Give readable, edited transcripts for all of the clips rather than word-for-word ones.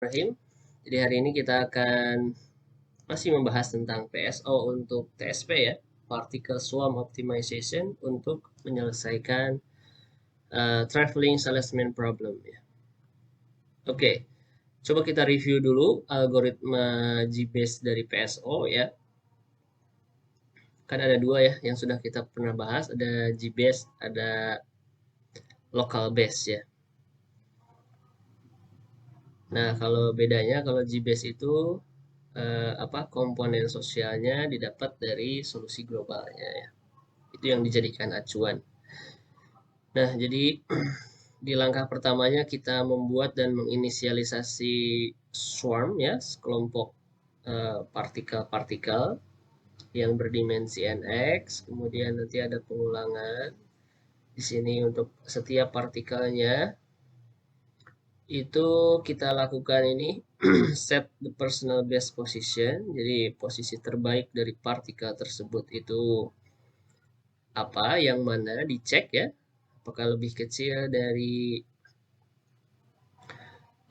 Bismillahirrahmanirrahim. Jadi hari ini kita akan masih membahas tentang PSO untuk TSP ya, Particle Swarm Optimization untuk menyelesaikan Traveling Salesman Problem ya. Oke, coba kita review dulu algoritma GBase dari PSO ya. Kan ada dua ya yang sudah kita pernah bahas, ada GBase, ada local base ya. Nah, kalau bedanya kalau GBase itu komponen sosialnya didapat dari solusi globalnya ya. Itu yang dijadikan acuan. Nah, jadi di langkah pertamanya kita membuat dan menginisialisasi swarm ya, sekelompok partikel-partikel yang berdimensi nx, kemudian nanti ada pengulangan di sini untuk setiap partikelnya itu kita lakukan ini set the personal best position. Jadi posisi terbaik dari partikel tersebut itu apa, yang mana dicek ya, apakah lebih kecil dari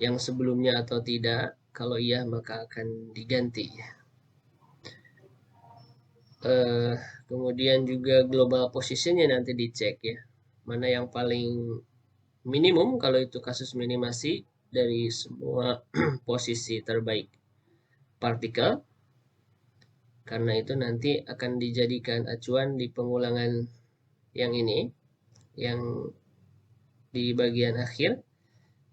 yang sebelumnya atau tidak. Kalau iya maka akan diganti. eh, Kemudian juga global positionnya nanti dicek ya, mana yang paling minimum kalau itu kasus minimasi dari semua posisi terbaik partikel. Karena itu nanti akan dijadikan acuan di pengulangan yang ini, yang di bagian akhir,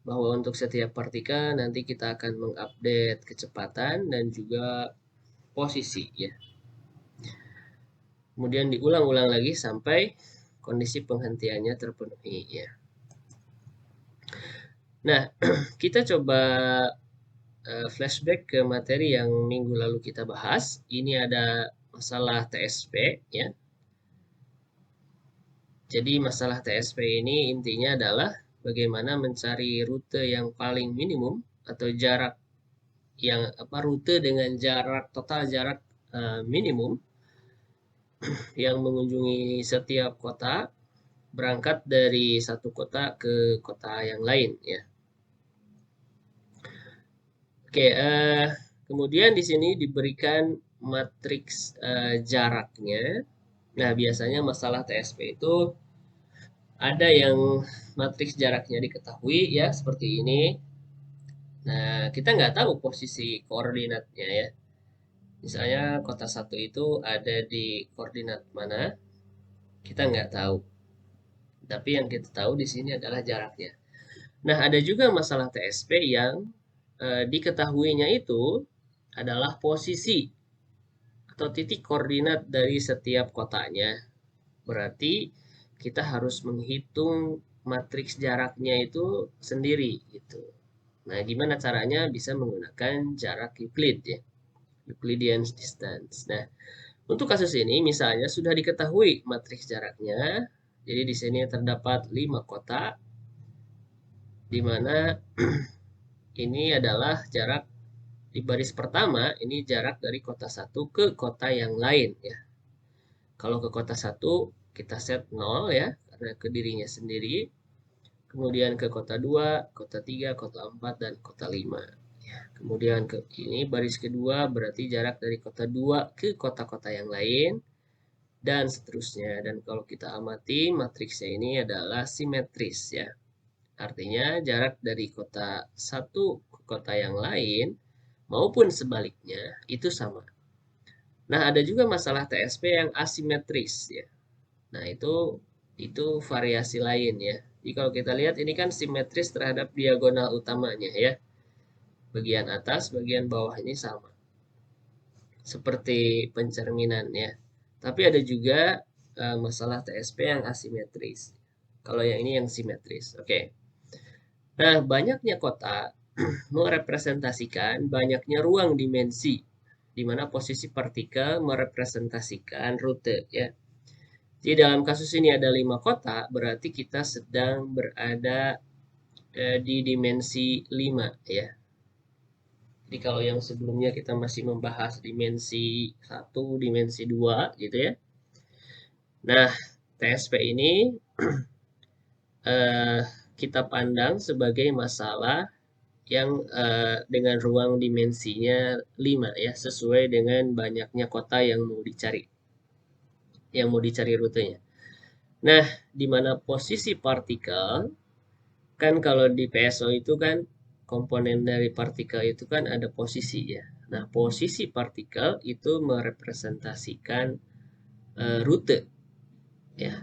bahwa untuk setiap partikel nanti kita akan mengupdate kecepatan dan juga posisi ya. Kemudian diulang-ulang lagi sampai kondisi penghentiannya terpenuhi ya. Nah, kita coba flashback ke materi yang minggu lalu kita bahas. Ini ada masalah TSP ya. Jadi masalah TSP ini intinya adalah bagaimana mencari rute yang paling minimum atau jarak yang rute dengan jarak total jarak minimum yang mengunjungi setiap kota, berangkat dari satu kota ke kota yang lain ya. Oke, kemudian di sini diberikan matriks jaraknya. Nah, biasanya masalah TSP itu ada yang matriks jaraknya diketahui ya, seperti ini. Nah, kita nggak tahu posisi koordinatnya ya. Misalnya kota satu itu ada di koordinat mana, kita nggak tahu. Tapi yang kita tahu di sini adalah jaraknya. Nah, ada juga masalah TSP yang diketahuinya itu adalah posisi atau titik koordinat dari setiap kotanya. Berarti kita harus menghitung matriks jaraknya itu sendiri gitu. Nah, gimana caranya? Bisa menggunakan jarak Euclid ya. Euclidean distance. Nah, untuk kasus ini misalnya sudah diketahui matriks jaraknya. Jadi di sini terdapat 5 kota di mana ini adalah jarak di baris pertama, ini jarak dari kota satu ke kota yang lain ya. Kalau ke kota satu kita set 0 ya, karena ke dirinya sendiri. Kemudian ke kota 2, kota 3, kota 4, dan kota 5. Ya, kemudian ke ini baris kedua berarti jarak dari kota 2 ke kota-kota yang lain. Dan seterusnya. Dan kalau kita amati matriksnya ini adalah simetris ya. Artinya jarak dari kota satu ke kota yang lain maupun sebaliknya itu sama. Nah, ada juga masalah TSP yang asimetris ya. Nah, itu variasi lain ya. Jadi kalau kita lihat ini kan simetris terhadap diagonal utamanya ya. Bagian atas, bagian bawah ini sama. Seperti pencerminan ya. Tapi ada juga masalah TSP yang asimetris. Kalau yang ini yang simetris. Oke. Nah, banyaknya kota merepresentasikan banyaknya ruang dimensi di mana posisi partikel merepresentasikan rute ya. Jadi dalam kasus ini ada 5 kota, berarti kita sedang berada di dimensi 5 ya. Jadi kalau yang sebelumnya kita masih membahas dimensi 1, dimensi 2 gitu ya. Nah, TSP ini kita pandang sebagai masalah yang dengan ruang dimensinya 5 ya, sesuai dengan banyaknya kota yang mau dicari rutenya. Nah, di mana posisi partikel, kan kalau di PSO itu kan komponen dari partikel itu kan ada posisi ya. Nah, posisi partikel itu merepresentasikan rute ya.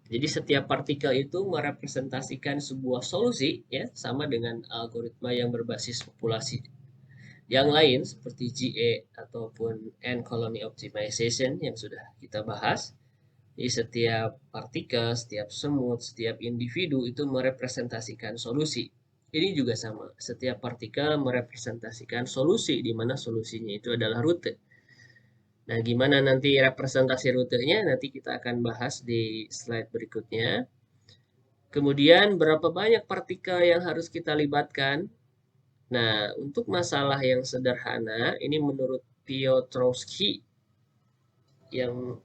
Jadi setiap partikel itu merepresentasikan sebuah solusi ya, sama dengan algoritma yang berbasis populasi yang lain seperti GA ataupun N colony optimization yang sudah kita bahas. Jadi setiap partikel, setiap semut, setiap individu itu merepresentasikan solusi. Ini juga sama. Setiap partikel merepresentasikan solusi, di mana solusinya itu adalah rute. Nah, gimana nanti representasi rutenya? Nanti kita akan bahas di slide berikutnya. Kemudian, berapa banyak partikel yang harus kita libatkan? Nah, untuk masalah yang sederhana, ini menurut Piotrowski yang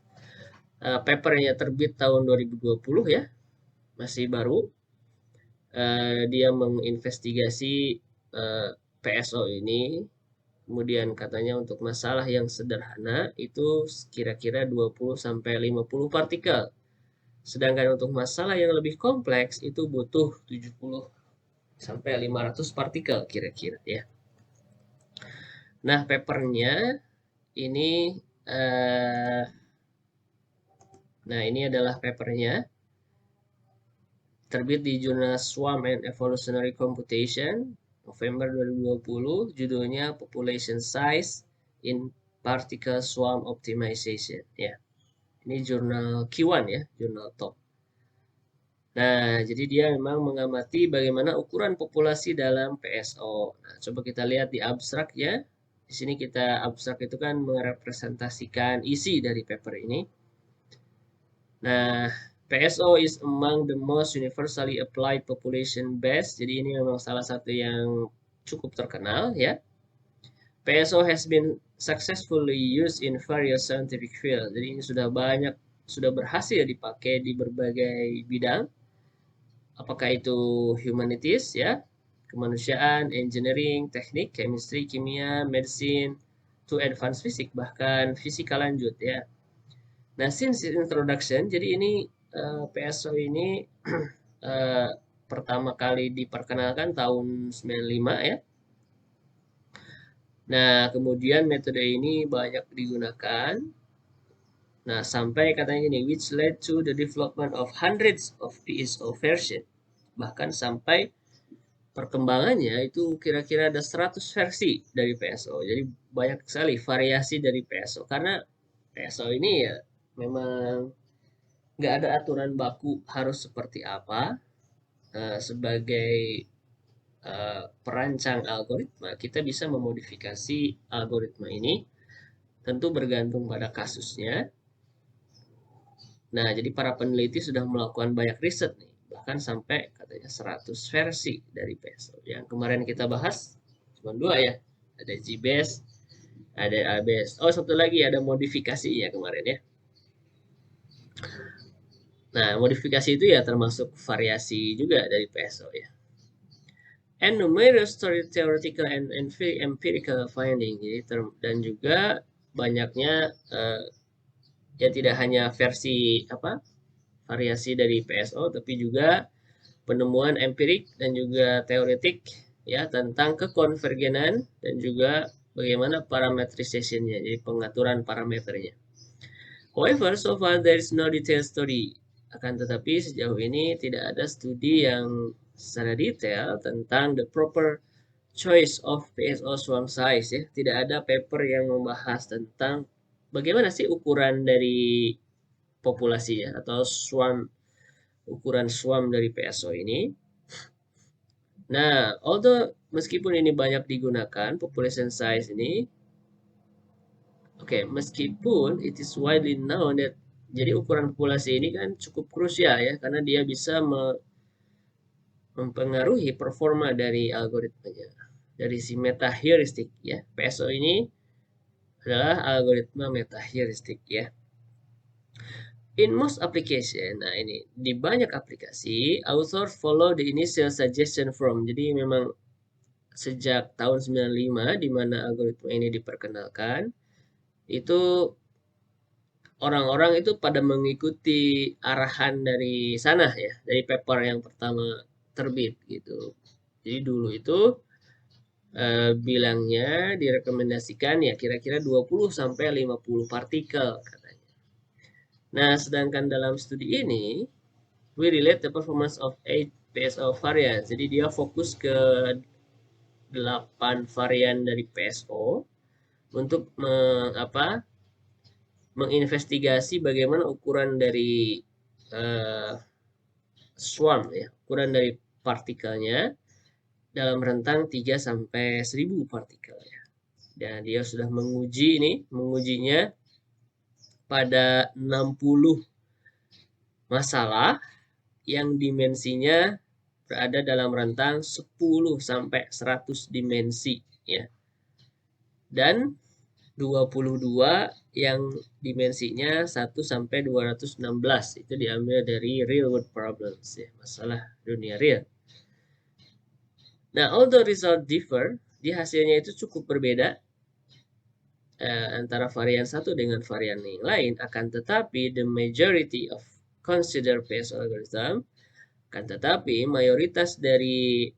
papernya terbit tahun 2020 ya, masih baru. Dia menginvestigasi PSO ini, kemudian katanya untuk masalah yang sederhana itu kira-kira 20-50 partikel. Sedangkan untuk masalah yang lebih kompleks itu butuh 70-500 partikel kira-kira ya. Nah, papernya ini ini adalah papernya. Terbit di jurnal Swarm and Evolutionary Computation November 2020, judulnya Population Size in Particle Swarm Optimization ya. Ini jurnal Q1 ya, jurnal top. Nah, jadi dia memang mengamati bagaimana ukuran populasi dalam PSO. Nah, coba kita lihat di abstrak ya. Di sini kita abstrak itu kan merepresentasikan isi dari paper ini. Nah, PSO is among the most universally applied population base. Jadi ini memang salah satu yang cukup terkenal ya. PSO has been successfully used in various scientific fields. Jadi ini sudah berhasil dipakai di berbagai bidang. Apakah itu humanities ya, kemanusiaan, engineering, teknik, chemistry, kimia, medicine, to advanced physics, bahkan fisika lanjut ya. Nah, since introduction, jadi ini PSO ini pertama kali diperkenalkan tahun 95 ya. Nah, kemudian metode ini banyak digunakan. Nah, sampai katanya gini, which led to the development of hundreds of PSO version. Bahkan sampai perkembangannya itu kira-kira ada 100 versi dari PSO. Jadi banyak sekali variasi dari PSO. Karena PSO ini ya memang nggak ada aturan baku harus seperti apa. Sebagai perancang algoritma, kita bisa memodifikasi algoritma ini. Tentu bergantung pada kasusnya. Nah, jadi para peneliti sudah melakukan banyak riset nih. Bahkan sampai katanya 100 versi dari PSO. Yang kemarin kita bahas cuma 2 ya. Ada GBase, ada ABS. Oh, satu lagi ada modifikasi ya kemarin ya. Nah, modifikasi itu ya termasuk variasi juga dari PSO ya. And numerous theoretical and empirical finding. Jadi dan juga banyaknya ya tidak hanya versi variasi dari PSO, tapi juga penemuan empirik dan juga teoretik ya tentang kekonvergenan dan juga bagaimana parameterization-nya, jadi pengaturan parameternya. However, so far there is no detailed study. Akan tetapi sejauh ini tidak ada studi yang secara detail tentang the proper choice of PSO swarm size ya. Tidak ada paper yang membahas tentang bagaimana sih ukuran dari populasinya atau ukuran swarm dari PSO ini. Nah, although meskipun ini banyak digunakan population size ini, meskipun it is widely known that jadi ukuran populasi ini kan cukup krusial ya karena dia bisa mempengaruhi performa dari algoritmanya. Dari si meta heuristic ya. PSO ini adalah algoritma meta heuristic ya. In most application, nah ini di banyak aplikasi, author follow the initial suggestion from. Jadi memang sejak tahun 95 di mana algoritma ini diperkenalkan, itu orang-orang itu pada mengikuti arahan dari sana ya, dari paper yang pertama terbit gitu. Jadi dulu itu bilangnya direkomendasikan ya kira-kira 20 sampai 50 partikel katanya. Nah, sedangkan dalam studi ini we relate the performance of 8 PSO variants. Jadi dia fokus ke 8 varian dari PSO untuk menginvestigasi bagaimana ukuran dari swarm ya, ukuran dari partikelnya dalam rentang 3 sampai 1000 partikel ya. Dan dia sudah mengujinya pada 60 masalah yang dimensinya berada dalam rentang 10 sampai 100 dimensi ya. Dan 22 yang dimensinya 1 sampai 216 itu diambil dari real world problems ya, masalah dunia real. Nah, although result differ, di hasilnya itu cukup berbeda antara varian satu dengan varian yang lain, akan tetapi the majority of consider PSO algorithm, akan tetapi mayoritas dari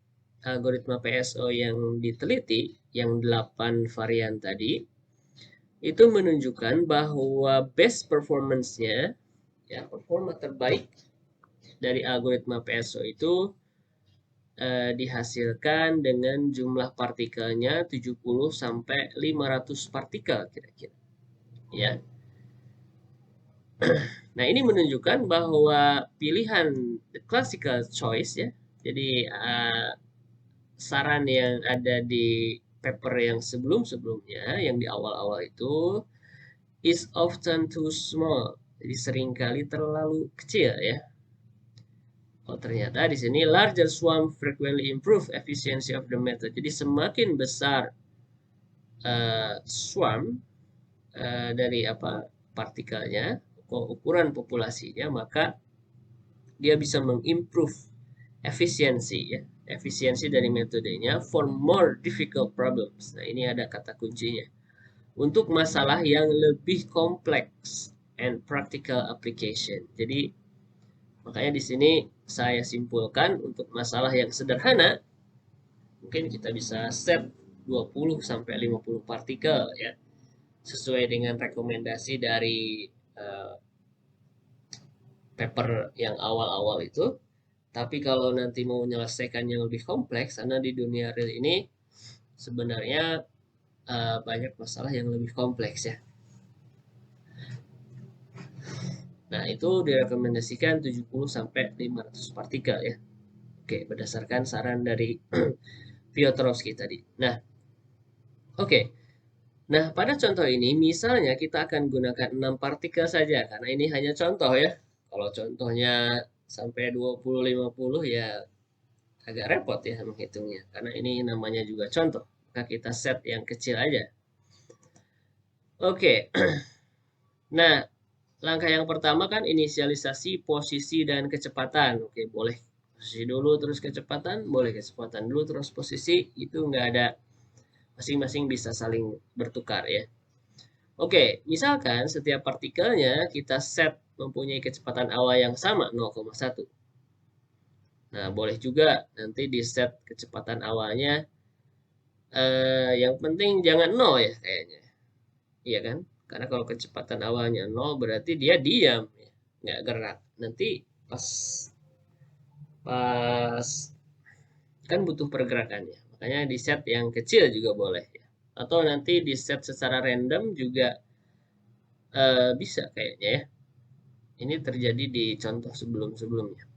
algoritma PSO yang diteliti, yang 8 varian tadi, itu menunjukkan bahwa best performance-nya, ya, performa terbaik dari algoritma PSO itu dihasilkan dengan jumlah partikelnya 70 sampai 500 partikel kira-kira. Ya. Nah, ini menunjukkan bahwa pilihan the classical choice ya. Jadi saran yang ada di paper yang sebelum-sebelumnya, yang di awal-awal itu is often too small. Jadi seringkali terlalu kecil ya. Oh, ternyata di sini larger swarm frequently improve efficiency of the method. Jadi semakin besar swarm dari partikelnya, ukuran populasinya, maka dia bisa mengimprove efisiensi ya, efisiensi dari metodenya for more difficult problems. Nah, ini ada kata kuncinya. Untuk masalah yang lebih kompleks and practical application. Jadi makanya di sini saya simpulkan untuk masalah yang sederhana mungkin kita bisa set 20 sampai 50 partikel ya. Sesuai dengan rekomendasi dari paper yang awal-awal itu. Tapi kalau nanti mau menyelesaikan yang lebih kompleks, karena di dunia real ini sebenarnya banyak masalah yang lebih kompleks ya. Nah, itu direkomendasikan 70 sampai 500 partikel ya. Oke, berdasarkan saran dari Piotrowski tadi. Nah, oke. Nah, pada contoh ini misalnya kita akan gunakan 6 partikel saja karena ini hanya contoh ya. Kalau contohnya sampai 20 50 ya agak repot ya menghitungnya karena ini namanya juga contoh. Maka kita set yang kecil aja. Oke. Nah, langkah yang pertama kan inisialisasi posisi dan kecepatan. Oke, boleh posisi dulu terus kecepatan, boleh kecepatan dulu terus posisi, itu nggak ada, masing-masing bisa saling bertukar ya. Oke, misalkan setiap partikelnya kita set mempunyai kecepatan awal yang sama 0,1. Nah, boleh juga nanti di set kecepatan awalnya yang penting jangan 0 ya kayaknya. Iya kan? Karena kalau kecepatan awalnya 0 berarti dia diam, ya, nggak gerak. Nanti pas kan butuh pergerakannya. Makanya di set yang kecil juga boleh ya. Atau nanti di set secara random juga bisa kayaknya ya. Ini terjadi di contoh sebelum-sebelumnya.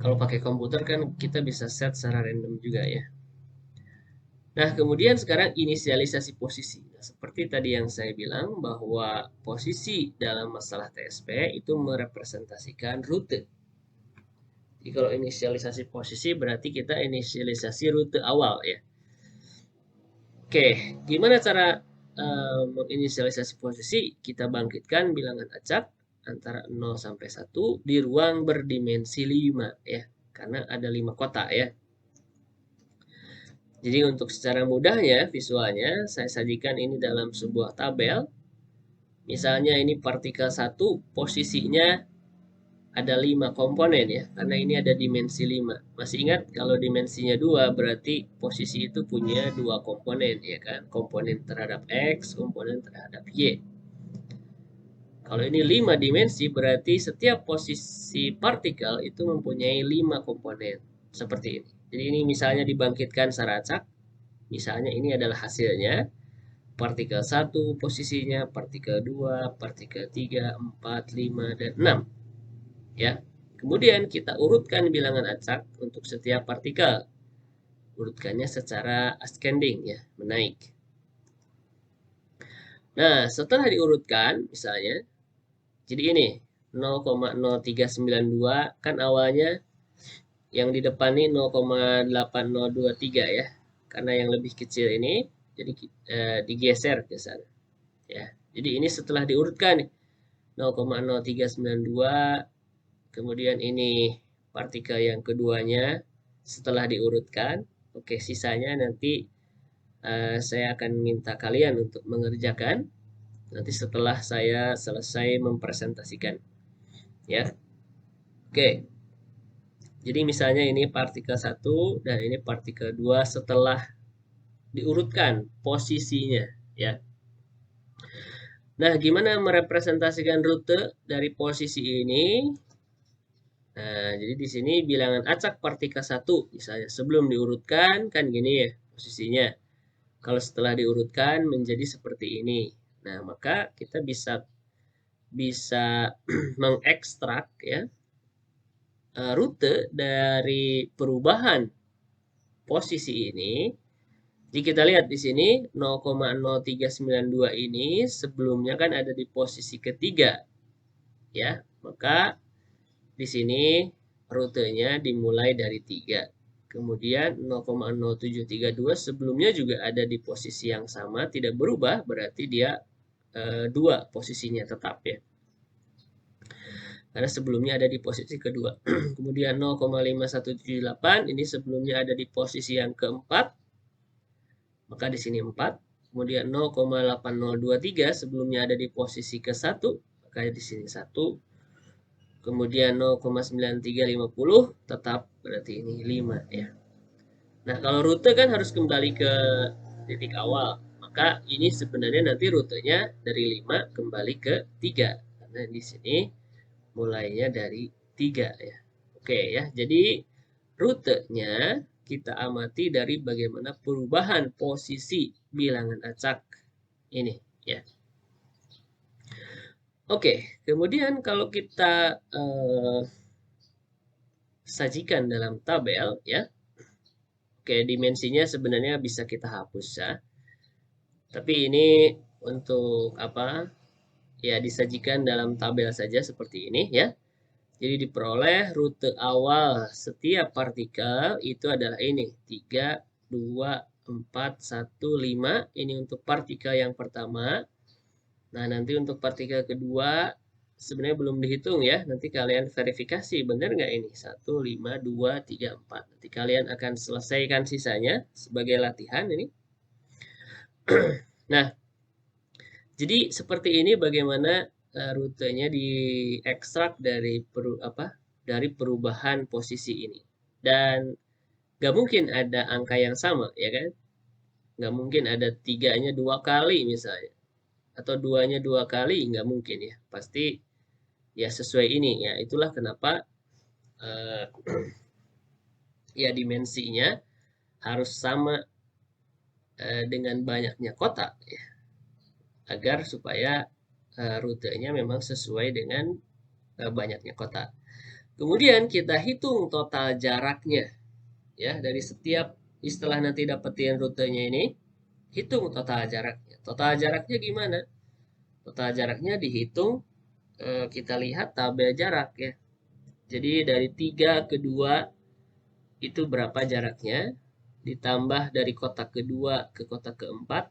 Kalau pakai komputer kan kita bisa set secara random juga ya. Nah, kemudian sekarang inisialisasi posisi. Nah, seperti tadi yang saya bilang bahwa posisi dalam masalah TSP itu merepresentasikan rute. Jadi kalau inisialisasi posisi berarti kita inisialisasi rute awal ya. Oke, gimana cara menginisialisasi posisi? Kita bangkitkan bilangan acak antara 0 sampai 1 di ruang berdimensi 5 ya. Karena ada 5 kotak ya. Jadi untuk secara mudahnya visualnya saya sajikan ini dalam sebuah tabel. Misalnya ini partikel 1 posisinya ada 5 komponen ya, karena ini ada dimensi 5. Masih ingat kalau dimensinya 2 berarti posisi itu punya 2 komponen ya kan, komponen terhadap X, komponen terhadap Y. Kalau ini 5 dimensi berarti setiap posisi partikel itu mempunyai 5 komponen seperti ini. Jadi ini misalnya dibangkitkan secara acak, misalnya ini adalah hasilnya. Partikel 1 posisinya, partikel 2, partikel 3, 4, 5, dan 6. Ya. Kemudian kita urutkan bilangan acak untuk setiap partikel. Urutkannya secara ascending ya, menaik. Nah, setelah diurutkan misalnya, jadi ini 0,0392 kan awalnya yang di depan ini 0,8023 ya. Karena yang lebih kecil ini jadi digeser ke sana ya. Jadi ini setelah diurutkan nih 0,0392, kemudian ini partikel yang keduanya setelah diurutkan. Oke, sisanya nanti saya akan minta kalian untuk mengerjakan nanti setelah saya selesai mempresentasikan ya. Oke. Jadi misalnya ini partikel 1 dan ini partikel 2 setelah diurutkan posisinya ya. Nah, gimana merepresentasikan rute dari posisi ini? Nah, jadi di sini bilangan acak partikel 1 misalnya sebelum diurutkan kan gini ya posisinya. Kalau setelah diurutkan menjadi seperti ini. Nah, maka kita bisa mengekstrak ya rute dari perubahan posisi ini. Jika kita lihat di sini 0,0392 ini sebelumnya kan ada di posisi ketiga ya. Maka di sini rutenya dimulai dari 3. Kemudian 0,0732 sebelumnya juga ada di posisi yang sama, tidak berubah, berarti dia 2 posisinya tetap ya. Karena sebelumnya ada di posisi kedua. Kemudian 0,5178 ini sebelumnya ada di posisi yang keempat. Maka di sini 4. Kemudian 0,8023 sebelumnya ada di posisi ke-1, maka di sini 1. Kemudian 0,9350 tetap berarti ini 5 ya. Nah, kalau rute kan harus kembali ke titik awal. Maka ini sebenarnya nanti rutenya dari 5 kembali ke 3. Karena di sini mulainya dari 3 ya. Oke ya, jadi rutenya kita amati dari bagaimana perubahan posisi bilangan acak ini ya. Oke, kemudian kalau kita sajikan dalam tabel ya. Oke, dimensinya sebenarnya bisa kita hapus ya. Tapi ini untuk apa? Ya disajikan dalam tabel saja seperti ini ya. Jadi diperoleh rute awal setiap partikel itu adalah ini 3, 2, 4, 1, 5. Ini untuk partikel yang pertama. Nah nanti untuk partikel kedua sebenarnya belum dihitung ya. Nanti kalian verifikasi benar nggak ini 1, 5, 2, 3, 4. Nanti kalian akan selesaikan sisanya sebagai latihan ini. Nah jadi seperti ini bagaimana rutenya diekstrak dari perubahan posisi ini. Dan nggak mungkin ada angka yang sama, ya kan? Nggak mungkin ada 3-nya 2 kali misalnya. Atau 2-nya 2 kali, nggak mungkin ya. Pasti ya sesuai ini ya. Itulah kenapa ya dimensinya harus sama dengan banyaknya kotak ya. Agar supaya rutenya memang sesuai dengan banyaknya kotak. Kemudian kita hitung total jaraknya ya dari setiap istilah nanti dapetin rutenya ini, hitung total jaraknya. Total jaraknya gimana? Total jaraknya dihitung kita lihat tabel jarak ya. Jadi dari 3 ke 2 itu berapa jaraknya, ditambah dari kotak kedua ke kotak keempat,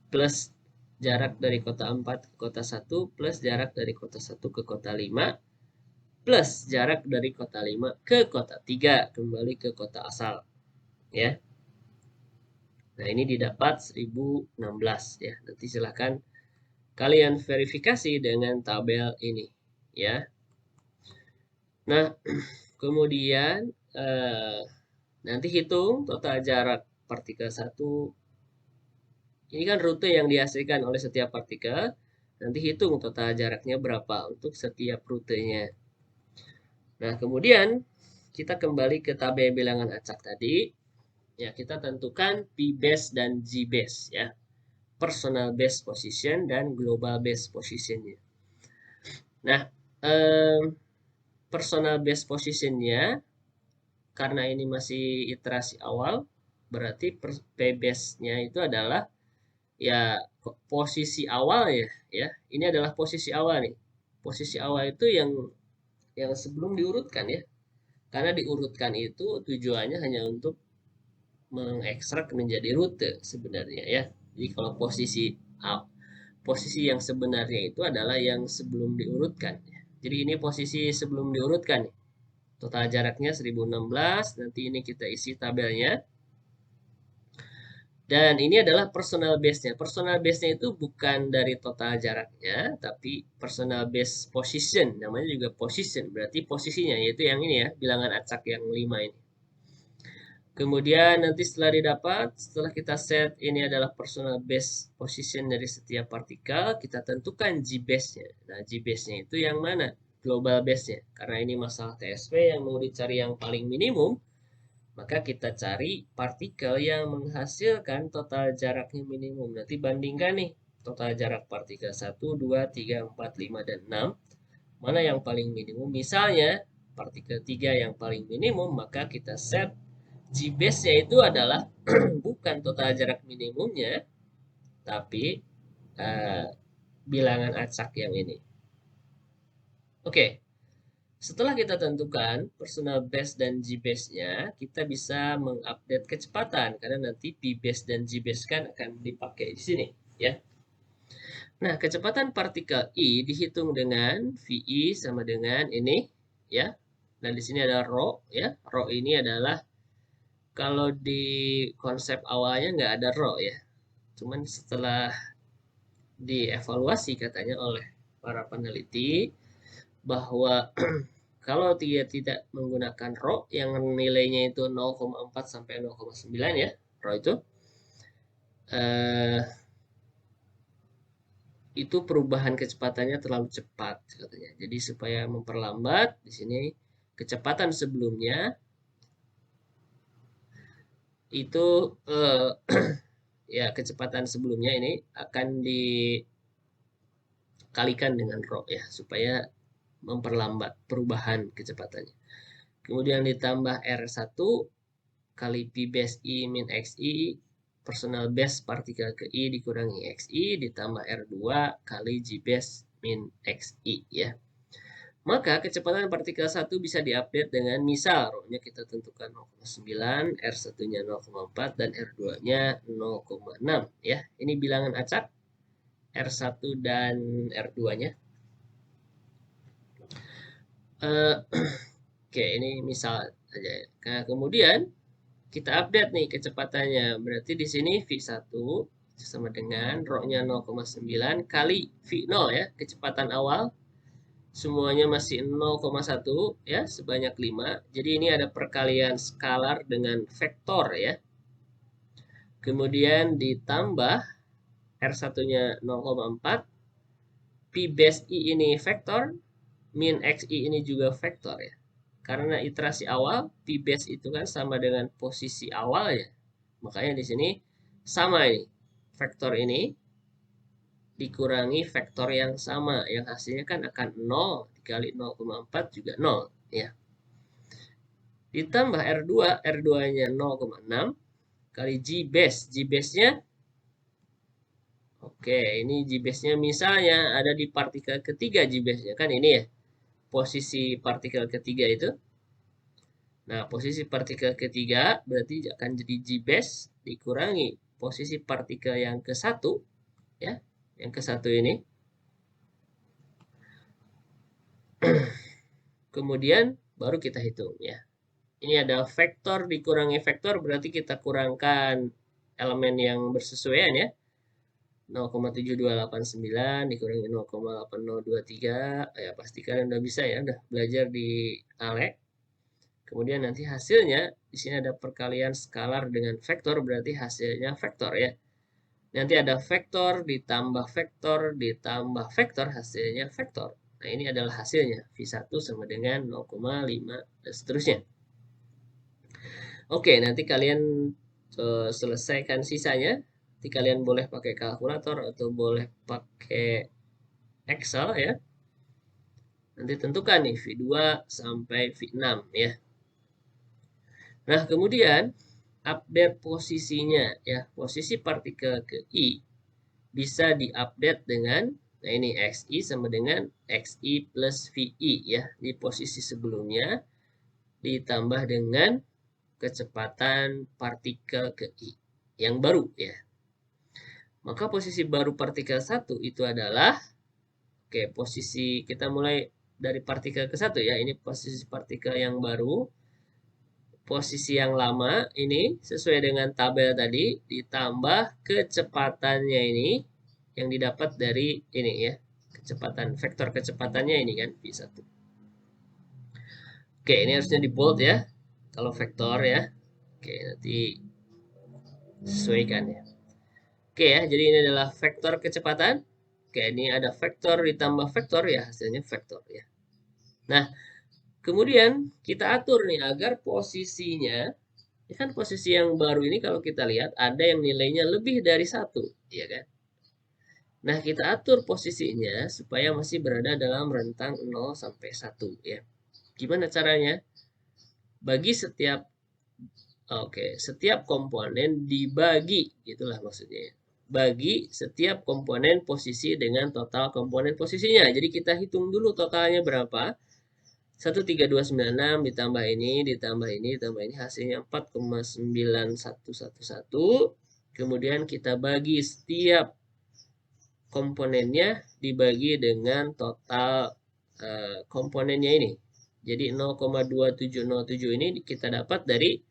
plus jarak dari kota 4 ke kota 1, plus jarak dari kota 1 ke kota 5, plus jarak dari kota 5 ke kota 3 kembali ke kota asal ya. Nah, ini didapat 1016 ya. Nanti silahkan kalian verifikasi dengan tabel ini ya. Nah, kemudian nanti hitung total jarak partikel 1. Ini kan rute yang dihasilkan oleh setiap partikel. Nanti hitung total jaraknya berapa untuk setiap rutenya. Nah, kemudian kita kembali ke tabel bilangan acak tadi. Ya, kita tentukan P base dan G base ya. Personal base position dan global base positionnya. Nah, personal base positionnya karena ini masih iterasi awal, berarti P base-nya itu adalah ya posisi awal ya. Ini adalah posisi awal nih. Posisi awal itu yang sebelum diurutkan ya. Karena diurutkan itu tujuannya hanya untuk mengekstrak menjadi rute sebenarnya ya. Jadi kalau posisi yang sebenarnya itu adalah yang sebelum diurutkan. Jadi ini posisi sebelum diurutkan. Total jaraknya 1016. Nanti ini kita isi tabelnya. Dan ini adalah personal base-nya. Personal base-nya itu bukan dari total jaraknya, tapi personal base position. Namanya juga position, berarti posisinya, yaitu yang ini ya, bilangan acak yang 5 ini. Kemudian nanti setelah didapat, setelah kita set ini adalah personal base position dari setiap partikel, kita tentukan G base-nya. Nah, G base-nya itu yang mana? Global base-nya. Karena ini masalah TSP yang mau dicari yang paling minimum, maka kita cari partikel yang menghasilkan total jaraknya minimum. Nanti bandingkan nih, total jarak partikel 1, 2, 3, 4, 5, dan 6. Mana yang paling minimum? Misalnya, partikel 3 yang paling minimum, maka kita set G base-nya itu adalah bukan total jarak minimumnya, tapi bilangan acak yang ini. Oke, setelah kita tentukan personal base dan G base-nya, kita bisa mengupdate kecepatan karena nanti P base dan G base kan akan dipakai di sini, ya. Nah, kecepatan partikel I dihitung dengan VI sama dengan ini, ya. Dan di sini ada rho, ya. Rho ini adalah kalau di konsep awalnya nggak ada rho, ya. Cuman setelah dievaluasi katanya oleh para peneliti bahwa kalau dia tidak menggunakan rho yang nilainya itu 0,4 sampai 0,9 ya, rho itu perubahan kecepatannya terlalu cepat katanya. Jadi supaya memperlambat di sini kecepatan sebelumnya itu ya kecepatan sebelumnya ini akan dikalikan dengan rho ya supaya memperlambat perubahan kecepatannya. Kemudian ditambah R1 kali P base I min XI personal base partikel ke I dikurangi XI ditambah R2 kali G base min XI ya. Maka kecepatan partikel 1 bisa diupdate dengan misal rho-nya kita tentukan 0,9, R1-nya 0,4 dan R2-nya 0,6 ya. Ini bilangan acak R1 dan R2-nya. Oke, ini misal aja. Nah, kemudian kita update nih kecepatannya. Berarti di sini V1 sama dengan rho-nya 0,9 kali V0 ya, kecepatan awal. Semuanya masih 0,1 ya, sebanyak 5. Jadi ini ada perkalian skalar dengan vektor ya. Kemudian ditambah R1-nya 0,4. P base I ini vektor, min XI ini juga vektor ya. Karena iterasi awal, P base itu kan sama dengan posisi awal ya. Makanya di sini sama ini. Vektor ini dikurangi vektor yang sama. Yang hasilnya kan akan 0 dikali 0,4 juga 0 ya. Ditambah R2, R2-nya 0,6 kali G base. G base-nya oke, ini G base-nya misalnya ada di partikel ketiga G base-nya kan ini ya. Posisi partikel ketiga itu. Nah, posisi partikel ketiga berarti akan jadi G base dikurangi posisi partikel yang ke satu ya. Yang ke satu ini. Kemudian baru kita hitung ya. Ini ada vektor dikurangi vektor berarti kita kurangkan elemen yang bersesuaian ya. 0,7289 dikurangi 0,8023. Ya pasti kalian udah bisa ya, udah belajar di ALEK. Kemudian nanti hasilnya di sini ada perkalian skalar dengan vektor, berarti hasilnya vektor ya. Nanti ada vektor ditambah vektor ditambah vektor, hasilnya vektor. Nah, ini adalah hasilnya. V1 sama dengan 0,5 dan seterusnya. Oke, nanti kalian selesaikan sisanya. Nanti kalian boleh pakai kalkulator atau boleh pakai Excel ya. Nanti tentukan nih V2 sampai V6 ya. Nah, kemudian update posisinya ya. Posisi partikel ke I bisa diupdate dengan, nah ini XI sama dengan XI plus VI ya. Di posisi sebelumnya ditambah dengan kecepatan partikel ke I yang baru ya. Maka posisi baru partikel 1 itu adalah, oke, posisi kita mulai dari partikel ke 1 ya. Ini posisi partikel yang baru. Posisi yang lama ini sesuai dengan tabel tadi ditambah kecepatannya ini yang didapat dari ini ya. Kecepatan, vektor kecepatannya ini kan V1. Oke, ini harusnya di bold ya. Kalau vektor ya. Oke, nanti sesuaikan ya. Oke ya, jadi ini adalah vektor kecepatan. Oke, ini ada vektor ditambah vektor ya, hasilnya vektor ya. Nah, kemudian kita atur nih agar posisinya, ya kan posisi yang baru ini kalau kita lihat ada yang nilainya lebih dari 1, ya kan? Nah, kita atur posisinya supaya masih berada dalam rentang 0 sampai 1 ya. Gimana caranya? Bagi setiap, oke, setiap komponen dibagi, gitulah maksudnya. Bagi setiap komponen posisi dengan total komponen posisinya. Jadi kita hitung dulu totalnya berapa. 13296 ditambah ini, ditambah ini, ditambah ini, hasilnya 4,9111. Kemudian kita bagi setiap komponennya dibagi dengan total komponennya ini. Jadi 0,2707 ini kita dapat dari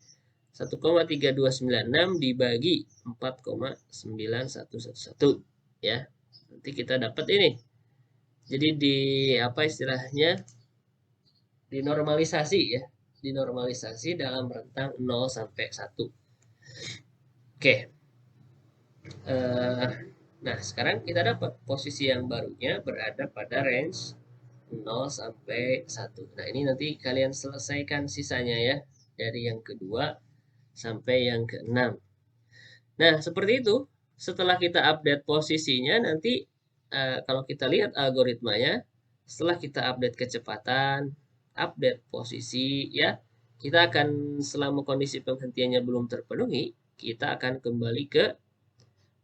1,3296 dibagi 4,9111 ya. Nanti kita dapat ini. Jadi di apa istilahnya? Dinormalisasi ya. Dinormalisasi dalam rentang 0 sampai 1. Oke. Nah, sekarang kita dapat posisi yang barunya berada pada range 0 sampai 1. Nah, ini nanti kalian selesaikan sisanya ya. Dari yang kedua sampai yang ke-6. Nah, seperti itu. Setelah kita update posisinya, nanti kalau kita lihat algoritmanya, setelah kita update kecepatan, update posisi ya, kita akan selama kondisi penghentiannya belum terpenuhi, kita akan kembali ke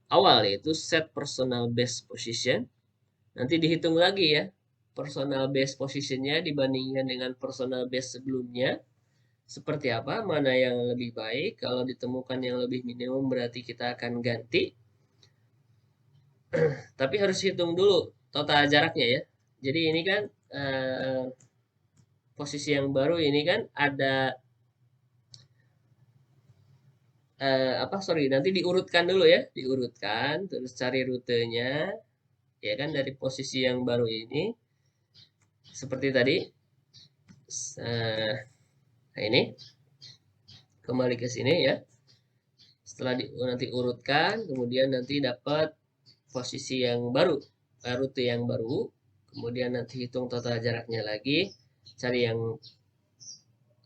awal yaitu set personal best position. Nanti dihitung lagi ya personal best positionnya dibandingkan dengan personal best sebelumnya. Seperti apa, mana yang lebih baik. Kalau ditemukan yang lebih minimum berarti kita akan ganti. Tapi harus hitung dulu total jaraknya ya. Jadi ini kan posisi yang baru ini kan ada nanti diurutkan dulu ya, diurutkan terus cari rutenya ya kan dari posisi yang baru ini seperti tadi. Nah, ini kembali ke sini ya. Setelah nanti urutkan, kemudian nanti dapat posisi yang baru, rute yang baru, kemudian nanti hitung total jaraknya lagi, cari yang,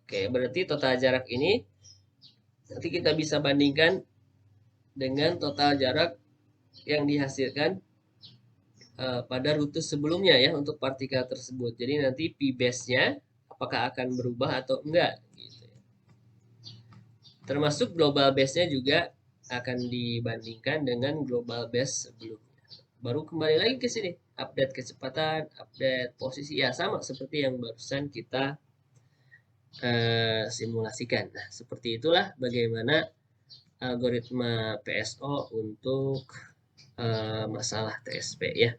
oke, berarti total jarak ini nanti kita bisa bandingkan dengan total jarak yang dihasilkan pada rute sebelumnya ya untuk partikel tersebut. Jadi nanti P base-nya apakah akan berubah atau enggak gitu ya. Termasuk global base-nya juga akan dibandingkan dengan global base sebelumnya. Baru kembali lagi ke sini, update kecepatan, update posisi ya sama seperti yang barusan kita simulasikan. Nah, seperti itulah bagaimana algoritma PSO untuk masalah TSP ya.